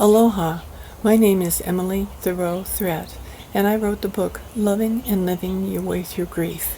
Aloha, my name is Emily Thoreau Threat, and I wrote the book Loving and Living Your Way Through Grief.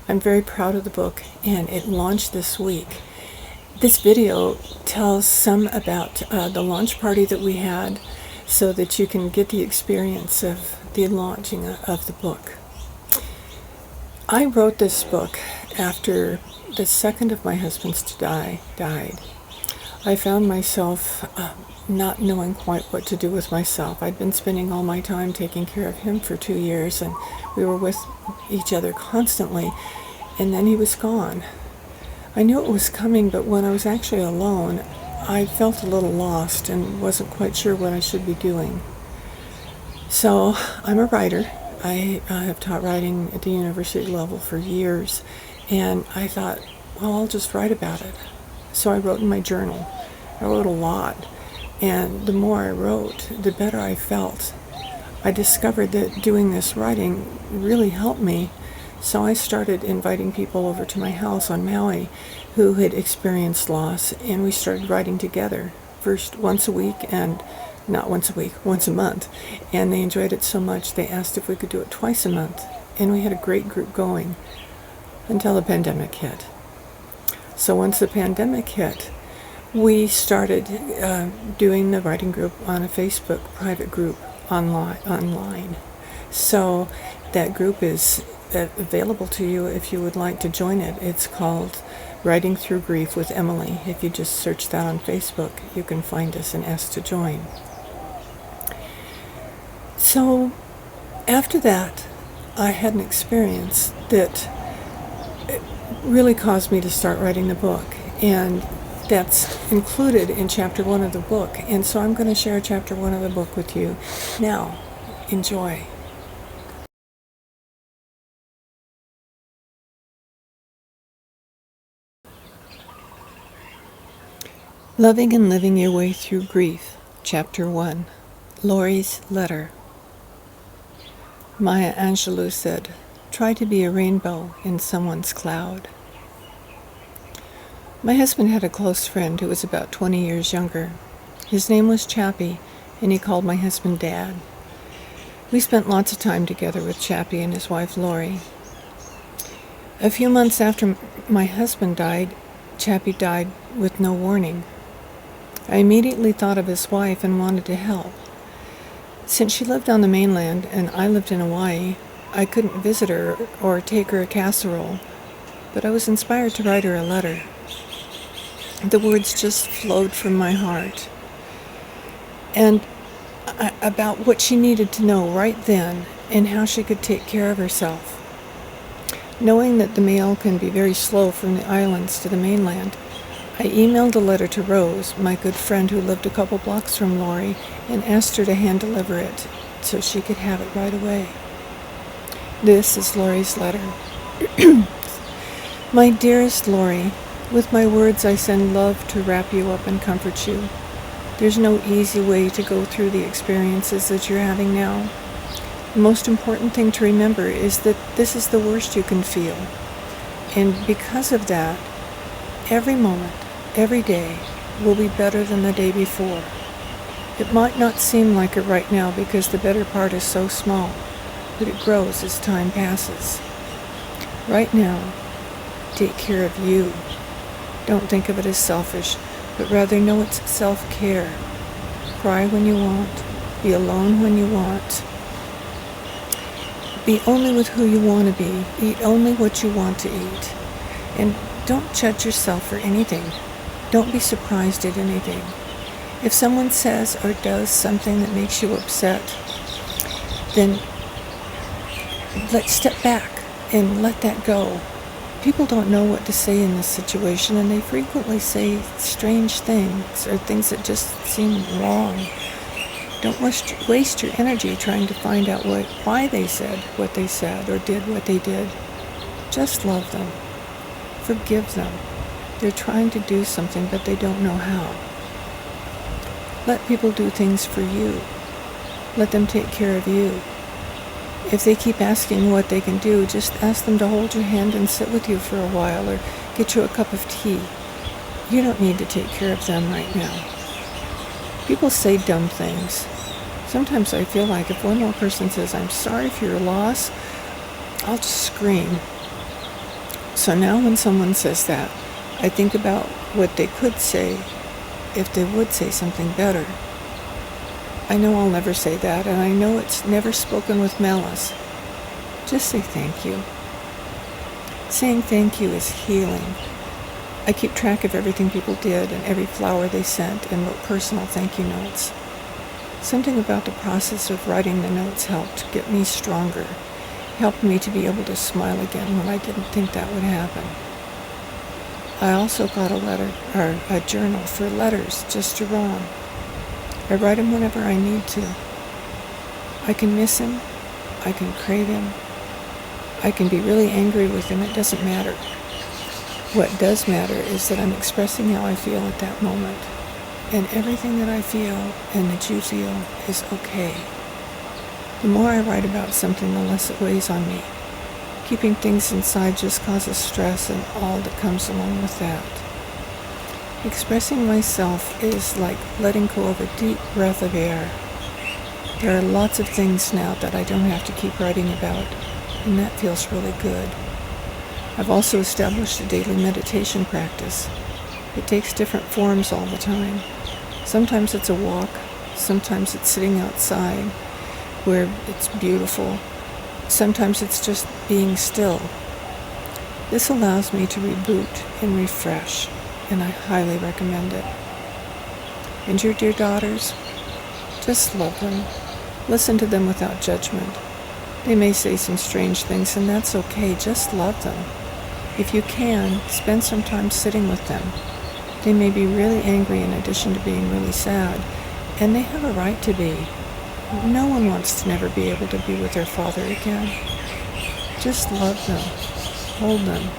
I'm very proud of the book, and it launched this week. This video tells some about the launch party that we had so that you can get the experience of the launching of the book. I wrote this book after the second of my husbands to died. I found myself not knowing quite what to do with myself. I'd been spending all my time taking care of him for 2 years, and we were with each other constantly, and then he was gone. I knew it was coming, but when I was actually alone, I felt a little lost and wasn't quite sure what I should be doing. So I'm a writer. I have taught writing at the university level for years, and I thought, well, I'll just write about it. So I wrote in my journal. I wrote a lot, and the more I wrote, the better I felt. I discovered that doing this writing really helped me, so I started inviting people over to my house on Maui who had experienced loss, and we started writing together, first once a week, and not once a week, once a month, and they enjoyed it so much they asked if we could do it twice a month, and we had a great group going until the pandemic hit. So once the pandemic hit, we started doing the writing group on a Facebook private group online. So that group is available to you if you would like to join it. It's called Writing Through Grief with Emily. If you just search that on Facebook, you can find us and ask to join. So after that, I had an experience that really caused me to start writing the book, and that's included in chapter 1 of the book, and so I'm going to share chapter 1 of the book with you. Now, enjoy. Loving and Living Your Way Through Grief, chapter 1, Lauries' Letter. Maya Angelou said, "Try to be a rainbow in someone's cloud." My husband had a close friend who was about 20 years younger. His name was Chappie, and he called my husband Dad. We spent lots of time together with Chappie and his wife Laurie. A few months after my husband died, Chappie died with no warning. I immediately thought of his wife and wanted to help. Since she lived on the mainland and I lived in Hawaii, I couldn't visit her or take her a casserole, but I was inspired to write her a letter. The words just flowed from my heart, and about what she needed to know right then and how she could take care of herself. Knowing that the mail can be very slow from the islands to the mainland, I emailed a letter to Rose, my good friend who lived a couple blocks from Laurie, and asked her to hand deliver it so she could have it right away. This is Laurie's letter. My dearest Laurie, with my words I send love to wrap you up and comfort you. There's no easy way to go through the experiences that you're having now. The most important thing to remember is that this is the worst you can feel. And because of that, every moment, every day will be better than the day before. It might not seem like it right now because the better part is so small, but it grows as time passes. Right now, take care of you. Don't think of it as selfish, but rather know it's self-care. Cry when you want. Be alone when you want. Be only with who you want to be. Eat only what you want to eat. And don't judge yourself for anything. Don't be surprised at anything. If someone says or does something that makes you upset, then let's step back and let that go. People don't know what to say in this situation, and they frequently say strange things or things that just seem wrong. Don't waste your energy trying to find out why they said what they said or did what they did. Just love them. Forgive them. They're trying to do something, but they don't know how. Let people do things for you. Let them take care of you. If they keep asking what they can do, just ask them to hold your hand and sit with you for a while or get you a cup of tea. You don't need to take care of them right now. People say dumb things. Sometimes I feel like if one more person says, "I'm sorry for your loss," I'll just scream. So now when someone says that, I think about what they could say if they would say something better. I know I'll never say that, and I know it's never spoken with malice. Just say thank you. Saying thank you is healing. I keep track of everything people did and every flower they sent and wrote personal thank you notes. Something about the process of writing the notes helped get me stronger, helped me to be able to smile again when I didn't think that would happen. I also got a journal for letters just to Ron. I write him whenever I need to. I can miss him. I can crave him. I can be really angry with him. It doesn't matter. What does matter is that I'm expressing how I feel at that moment. And everything that I feel and that you feel is okay. The more I write about something, the less it weighs on me. Keeping things inside just causes stress and all that comes along with that. Expressing myself is like letting go of a deep breath of air. There are lots of things now that I don't have to keep writing about, and that feels really good. I've also established a daily meditation practice. It takes different forms all the time. Sometimes it's a walk, sometimes it's sitting outside where it's beautiful, sometimes it's just being still. This allows me to reboot and refresh, and I highly recommend it. And your dear daughters, just love them. Listen to them without judgment. They may say some strange things, and that's okay. Just love them. If you can, spend some time sitting with them. They may be really angry in addition to being really sad, and they have a right to be. No one wants to never be able to be with their father again. Just love them, hold them,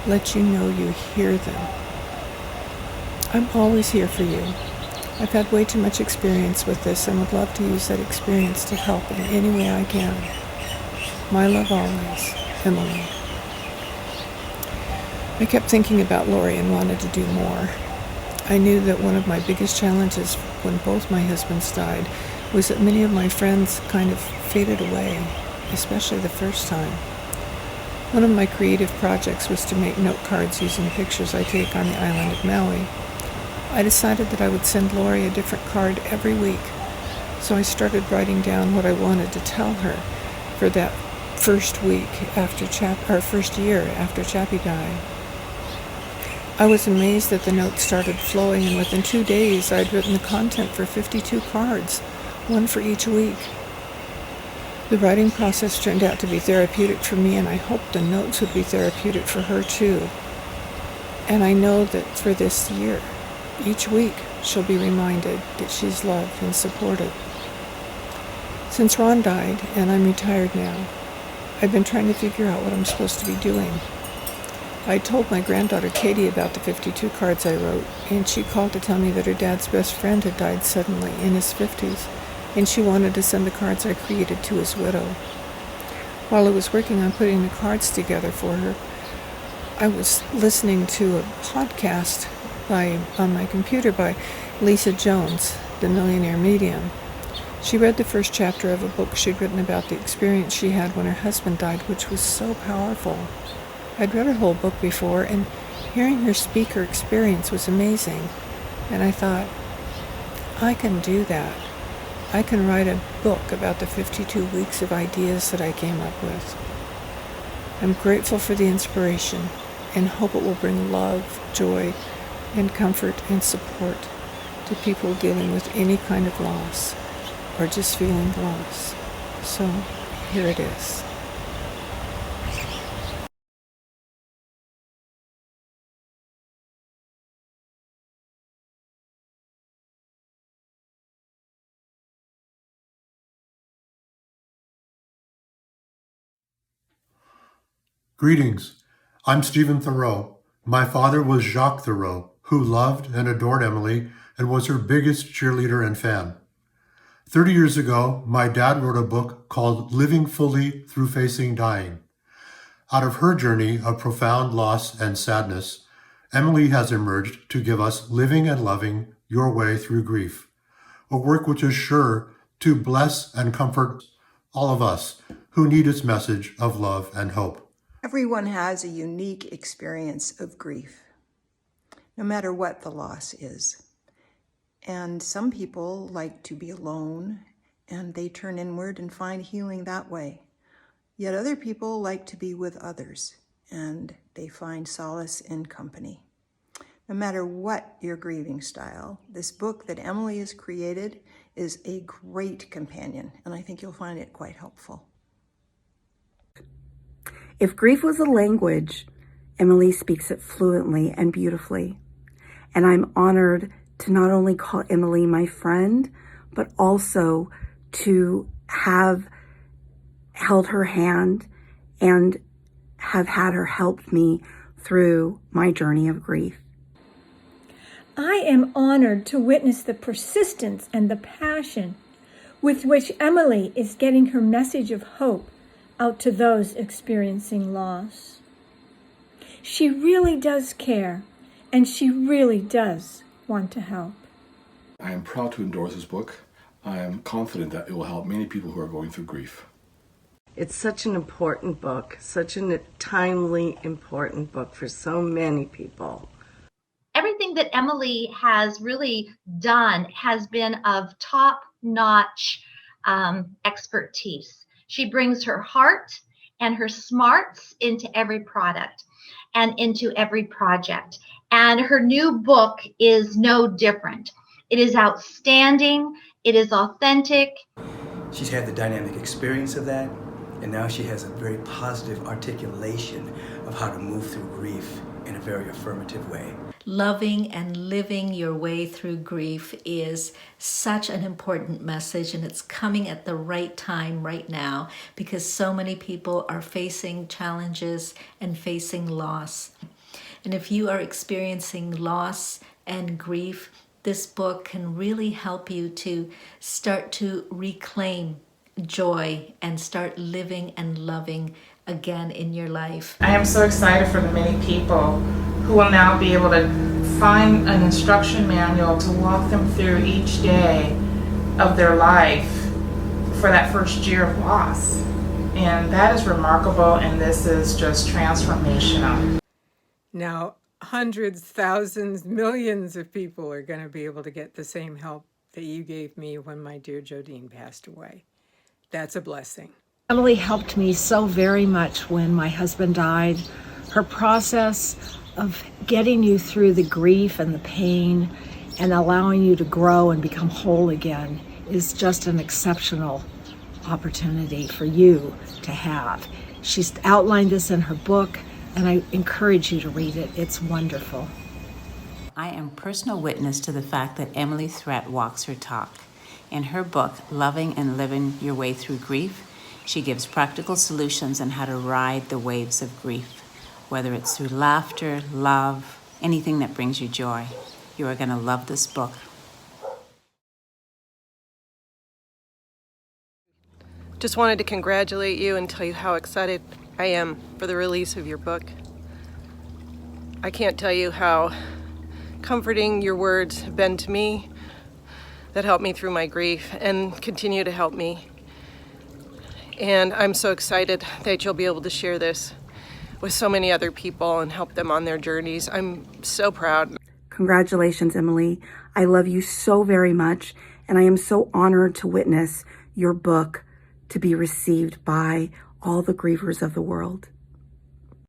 let you know you hear them. I'm always here for you. I've had way too much experience with this and would love to use that experience to help in any way I can. My love always, Emily. I kept thinking about Laurie and wanted to do more. I knew that one of my biggest challenges when both my husbands died was that many of my friends kind of faded away, especially the first time. One of my creative projects was to make note cards using pictures I take on the island of Maui. I decided that I would send Laurie a different card every week, so I started writing down what I wanted to tell her for that first week after first year after Chappie died. I was amazed that the notes started flowing, and within 2 days I'd written the content for 52 cards, one for each week. The writing process turned out to be therapeutic for me, and I hoped the notes would be therapeutic for her too. And I know that for this year, each week she'll be reminded that she's loved and supported. Since Ron died, and I'm retired now, I've been trying to figure out what I'm supposed to be doing. I told my granddaughter Katie about the 52 cards I wrote, and she called to tell me that her dad's best friend had died suddenly in his 50s, and she wanted to send the cards I created to his widow. While I was working on putting the cards together for her, I was listening to a podcast on my computer by Lisa Jones, the millionaire medium. She read the first chapter of a book she'd written about the experience she had when her husband died, which was so powerful. I'd read her whole book before, and hearing her speak her experience was amazing. And I thought, I can do that. I can write a book about the 52 weeks of ideas that I came up with. I'm grateful for the inspiration and hope it will bring love, joy, and comfort and support to people dealing with any kind of loss or just feeling loss. So here it is. Greetings. I'm Stephen Thoreau. My father was Jacques Thoreau, who loved and adored Emily and was her biggest cheerleader and fan. 30 years ago, my dad wrote a book called Living Fully Through Facing Dying. Out of her journey of profound loss and sadness, Emily has emerged to give us Living and Loving Your Way Through Grief. a work which is sure to bless and comfort all of us who need its message of love and hope. Everyone has a unique experience of grief, no matter what the loss is. And some people like to be alone, and they turn inward and find healing that way. Yet other people like to be with others, and they find solace in company. No matter what your grieving style, this book that Emily has created is a great companion, and I think you'll find it quite helpful. If grief was a language, Emily speaks it fluently and beautifully. And I'm honored to not only call Emily my friend, but also to have held her hand and have had her help me through my journey of grief. I am honored to witness the persistence and the passion with which Emily is getting her message of hope out to those experiencing loss. She really does care, and she really does want to help. I am proud to endorse this book. I am confident that it will help many people who are going through grief. It's such an important book, such a timely, important book for so many people. Everything that Emily has really done has been of top-notch expertise. She brings her heart and her smarts into every product and into every project. And her new book is no different. It is outstanding. It is authentic. She's had the dynamic experience of that, and now she has a very positive articulation of how to move through grief in a very affirmative way. Loving and living your way through grief is such an important message, and it's coming at the right time right now because so many people are facing challenges and facing loss. And if you are experiencing loss and grief, this book can really help you to start to reclaim joy and start living and loving again in your life. I am so excited for the many people who will now be able to find an instruction manual to walk them through each day of their life for that first year of loss. And that is remarkable, and this is just transformational. Now, hundreds, thousands, millions of people are going to be able to get the same help that you gave me when my dear Jodine passed away. That's a blessing. Emily helped me so very much when my husband died. Her process of getting you through the grief and the pain and allowing you to grow and become whole again is just an exceptional opportunity for you to have. She's outlined this in her book, and I encourage you to read it. It's wonderful. I am personal witness to the fact that Emily Threat walks her talk. In her book, Loving and Living Your Way Through Grief, she gives practical solutions on how to ride the waves of grief, whether it's through laughter, love, anything that brings you joy. You are going to love this book. Just wanted to congratulate you and tell you how excited I am for the release of your book. I can't tell you how comforting your words have been to me, that helped me through my grief and continue to help me. And I'm so excited that you'll be able to share this with so many other people and help them on their journeys. I'm so proud. Congratulations, Emily. I love you so very much, and I am so honored to witness your book to be received by all the grievers of the world.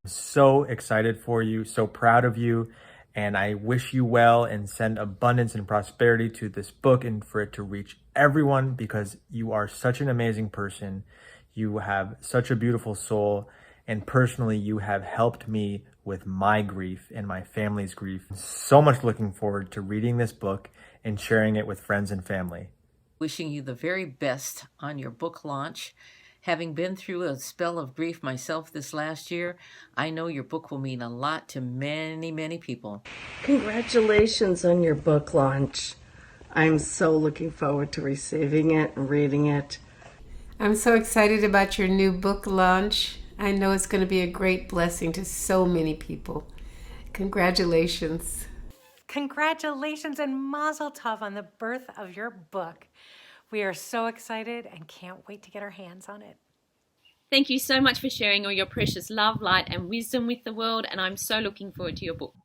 So excited for you, so proud of you, and I wish you well and send abundance and prosperity to this book and for it to reach everyone because you are such an amazing person. You have such a beautiful soul, and personally, you have helped me with my grief and my family's grief. So much looking forward to reading this book and sharing it with friends and family. Wishing you the very best on your book launch. Having been through a spell of grief myself this last year, I know your book will mean a lot to many, many people. Congratulations on your book launch. I'm so looking forward to receiving it and reading it. I'm so excited about your new book launch. I know it's going to be a great blessing to so many people. Congratulations. Congratulations and mazel tov on the birth of your book. We are so excited and can't wait to get our hands on it. Thank you so much for sharing all your precious love, light, and wisdom with the world, and I'm so looking forward to your book.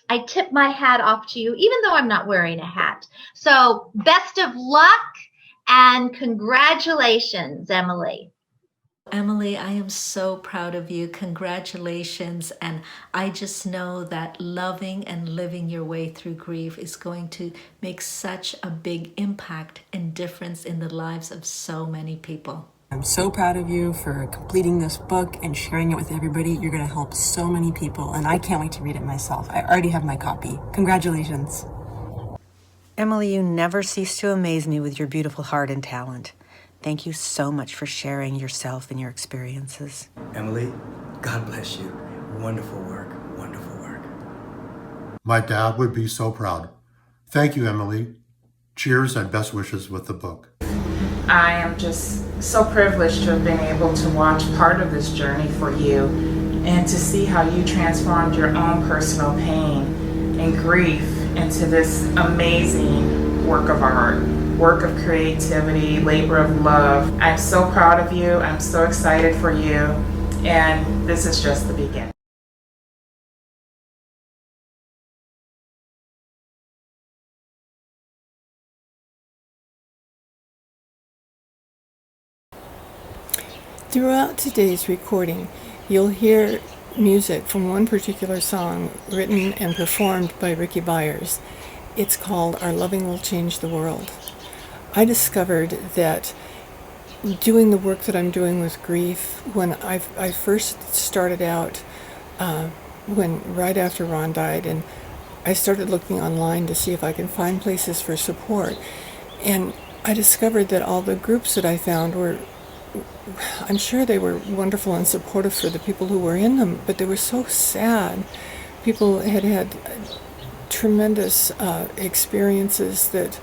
I tip my hat off to you, even though I'm not wearing a hat. So best of luck and congratulations, Emily. Emily, I am so proud of you. Congratulations. And I just know that loving and living your way through grief is going to make such a big impact and difference in the lives of so many people. I'm so proud of you for completing this book and sharing it with everybody. You're going to help so many people, and I can't wait to read it myself. I already have my copy. Congratulations. Emily, you never cease to amaze me with your beautiful heart and talent. Thank you so much for sharing yourself and your experiences. Emily, God bless you. Wonderful work, wonderful work. My dad would be so proud. Thank you, Emily. Cheers and best wishes with the book. I am just so privileged to have been able to watch part of this journey for you and to see how you transformed your own personal pain and grief into this amazing work of art, work of creativity, labor of love. I'm so proud of you. I'm so excited for you. And this is just the beginning. Throughout today's recording, you'll hear music from one particular song written and performed by Ricky Byers. It's called Our Loving Will Change the World. I discovered that doing the work that I'm doing with grief, when I first started out, right after Ron died, and I started looking online to see if I can find places for support. And I discovered that all the groups that I found were, I'm sure they were wonderful and supportive for the people who were in them, but they were so sad. People had tremendous experiences that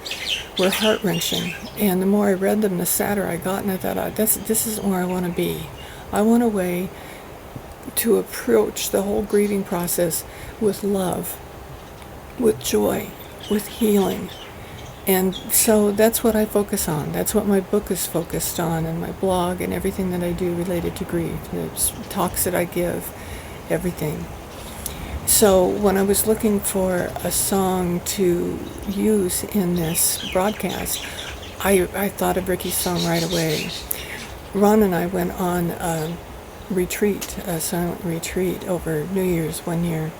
were heart-wrenching, and the more I read them, the sadder I got, and I thought, this isn't where I want to be. I want a way to approach the whole grieving process with love, with joy, with healing. And so that's what I focus on. That's what my book is focused on, and my blog and everything that I do related to grief, the talks that I give, everything. So when I was looking for a song to use in this broadcast, I thought of Ricky's song right away. Ron and I went on a retreat, a silent retreat over New Year's one year.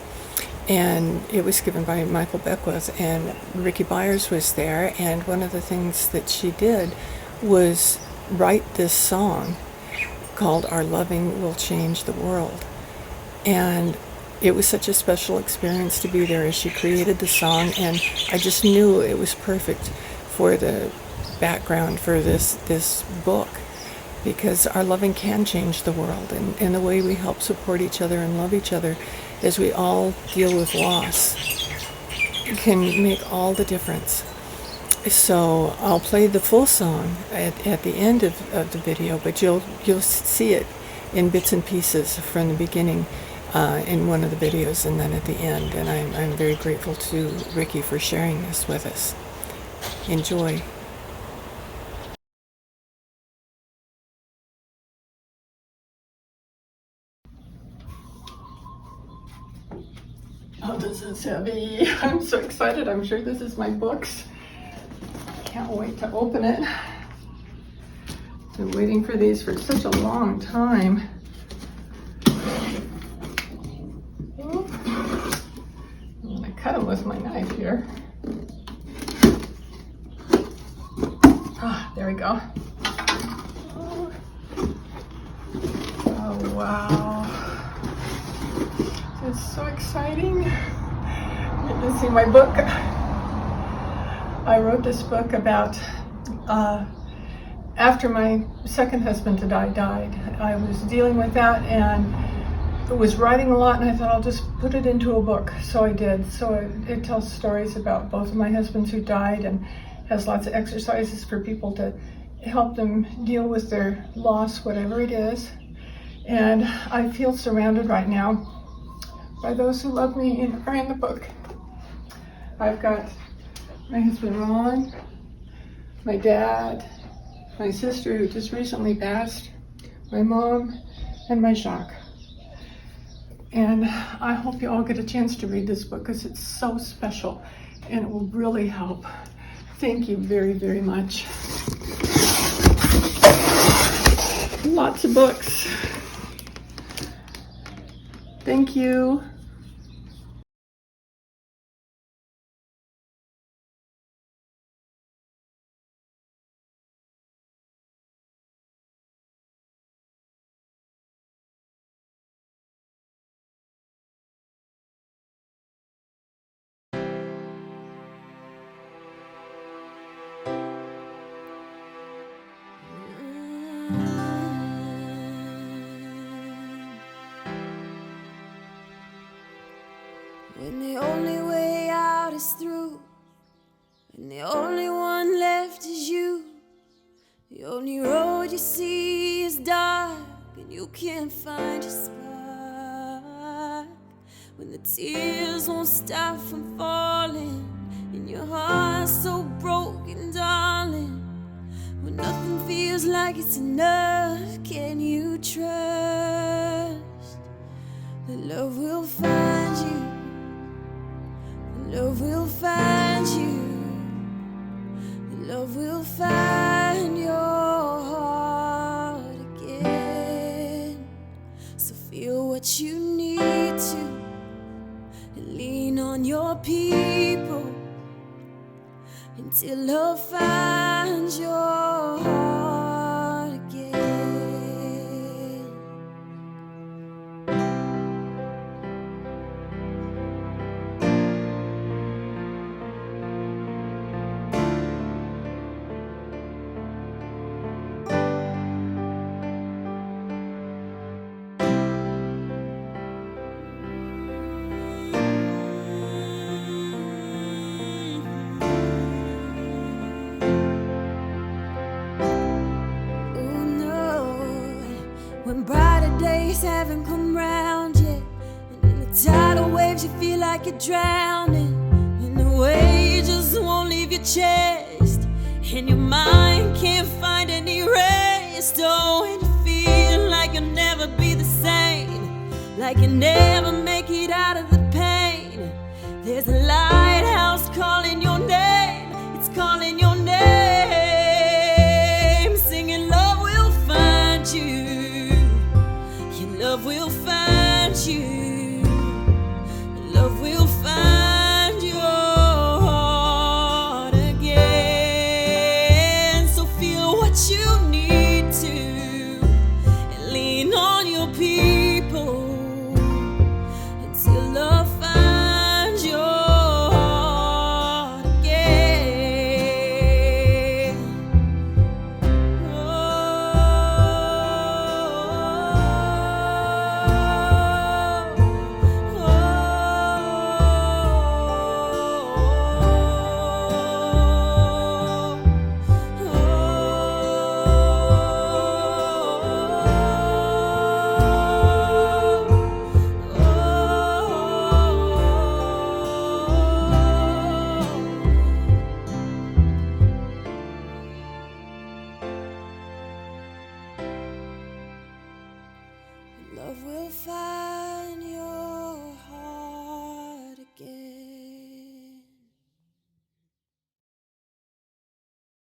And it was given by Michael Beckwith, and Ricky Byers was there, and one of the things that she did was write this song called Our Loving Will Change the World. And it was such a special experience to be there as she created the song, and I just knew it was perfect for the background for this book, because our loving can change the world, and the way we help support each other and love each other as we all deal with loss can make all the difference. So I'll play the full song at the end of the video, but you'll see it in bits and pieces from the beginning in one of the videos and then at the end. And I'm very grateful to Ricky for sharing this with us. Enjoy. Oh, this is heavy. I'm so excited. I'm sure this is my books. Can't wait to open it. Been waiting for these for such a long time. I'm gonna cut them with my knife here. Ah, there we go. Oh, wow. It's so exciting. Get to see my book. I wrote this book about after my second husband died. I was dealing with that and was writing a lot, and I thought I'll just put it into a book. So I did. So it tells stories about both of my husbands who died, and has lots of exercises for people to help them deal with their loss, whatever it is. And I feel surrounded right now by those who love me and are in the book. I've got my husband Ron, my dad, my sister who just recently passed, my mom, and my Jacques. And I hope you all get a chance to read this book because it's so special and it will really help. Thank you very, very much. Lots of books. Thank you. When the only way out is through, and the only one left is you, the only road you see is dark, and you can't find your spark. When the tears won't stop from falling, and your heart's so broken, darling. When nothing feels like it's enough, can you trust that love will find you? Love will find you. Love will find your heart again. So feel what you need to, and lean on your people until love finds your heart again. When brighter days haven't come round yet, and in the tidal waves you feel like you're drowning, and the weight just won't leave your chest, and your mind can't find any rest. Oh, and you feel like you'll never be the same, like you never make it out of the pain. There's a lighthouse calling your name, it's calling your name, singing love will find you. Love will find you. Love will find your heart again. So feel what you need to, and lean on your people until love finds your heart again. Love will find